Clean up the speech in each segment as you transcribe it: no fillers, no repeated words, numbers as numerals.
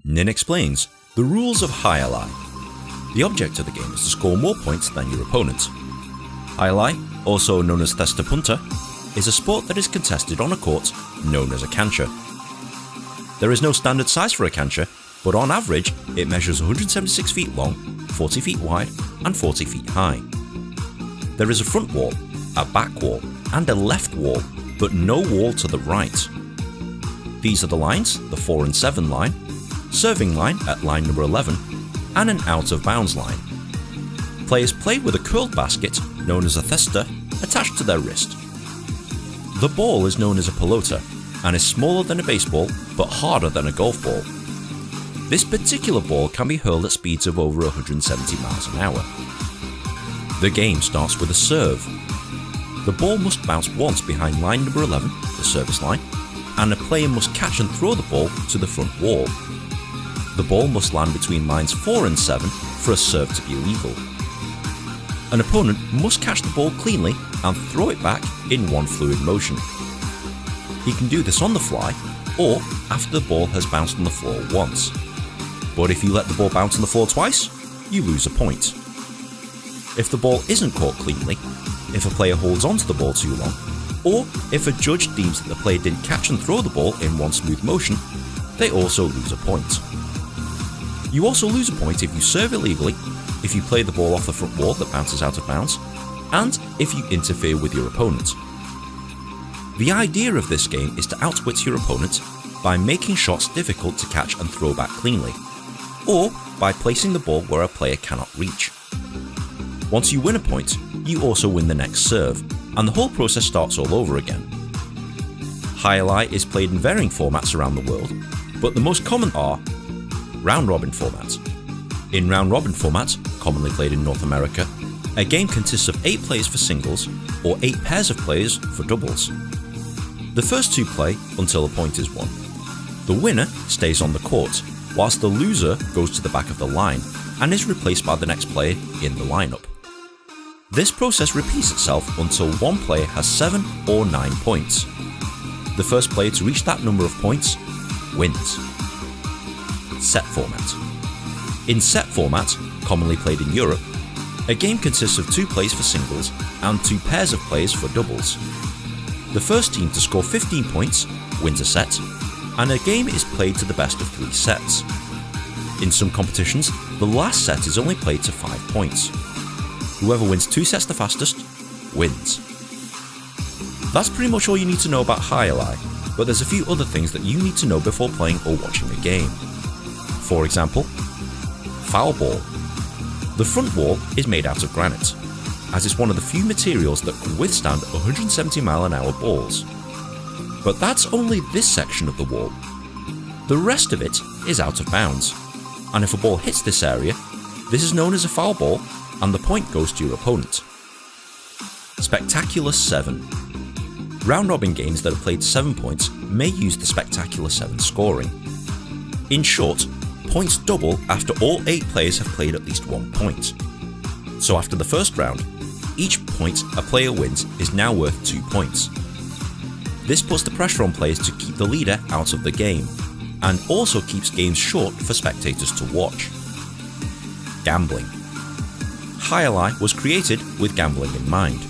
Nin explains the rules of Alai. The object of the game is to score more points than your opponent. Alai, also known as Cesta Punta, is a sport that is contested on a court known as a cancha. There is no standard size for a cancha, but on average it measures 176 feet long, 40 feet wide and 40 feet high. There is a front wall, a back wall and a left wall, but no wall to the right. These are the lines, the 4 and 7 line, serving line at line number 11, and an out of bounds line. Players play with a curled basket, known as a cesta, attached to their wrist. The ball is known as a pelota, and is smaller than a baseball, but harder than a golf ball. This particular ball can be hurled at speeds of over 170 miles an hour. The game starts with a serve. The ball must bounce once behind line number 11, the service line, and a player must catch and throw the ball to the front wall. The ball must land between lines 4 and 7 for a serve to be legal. An opponent must catch the ball cleanly and throw it back in one fluid motion. He can do this on the fly or after the ball has bounced on the floor once. But if you let the ball bounce on the floor twice, you lose a point. If the ball isn't caught cleanly, if a player holds onto the ball too long, or if a judge deems that the player didn't catch and throw the ball in one smooth motion, they also lose a point. You also lose a point if you serve illegally, if you play the ball off the front wall that bounces out of bounds, and if you interfere with your opponent. The idea of this game is to outwit your opponent by making shots difficult to catch and throw back cleanly, or by placing the ball where a player cannot reach. Once you win a point, you also win the next serve, and the whole process starts all over again. Alai is played in varying formats around the world, but the most common are round-robin formats. In round-robin formats, commonly played in North America, a game consists of 8 players for singles or 8 pairs of players for doubles. The first 2 play until a point is won. The winner stays on the court, whilst the loser goes to the back of the line and is replaced by the next player in the lineup. This process repeats itself until one player has 7 or 9 points. The first player to reach that number of points wins. Set format. In set format, commonly played in Europe, a game consists of 2 players for singles and 2 pairs of players for doubles. The first team to score 15 points wins a set, and a game is played to the best of 3 sets. In some competitions, the last set is only played to 5 points. Whoever wins 2 sets the fastest wins. That's pretty much all you need to know about Alai, but there's a few other things that you need to know before playing or watching the game. For example, foul ball. The front wall is made out of granite, as it's one of the few materials that can withstand 170 mph balls. But that's only this section of the wall. The rest of it is out of bounds, and if a ball hits this area, this is known as a foul ball, and the point goes to your opponent. Spectacular 7. Round-robin games that are played to 7 points may use the Spectacular 7 scoring. In short, points double after all 8 players have played at least 1 point. So after the first round, each point a player wins is now worth 2 points. This puts the pressure on players to keep the leader out of the game, and also keeps games short for spectators to watch. Gambling. Alai was created with gambling in mind.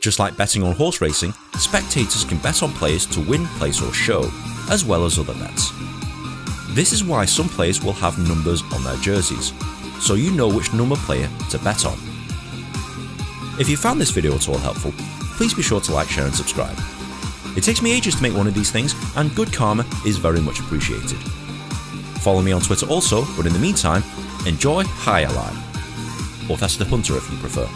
Just like betting on horse racing, spectators can bet on players to win, place or show, as well as other bets. This is why some players will have numbers on their jerseys, so you know which number player to bet on. If you found this video at all helpful, please be sure to like, share and subscribe. It takes me ages to make one of these things, and good karma is very much appreciated. Follow me on Twitter also, but in the meantime, enjoy Alai, or Cesta Punta if you prefer.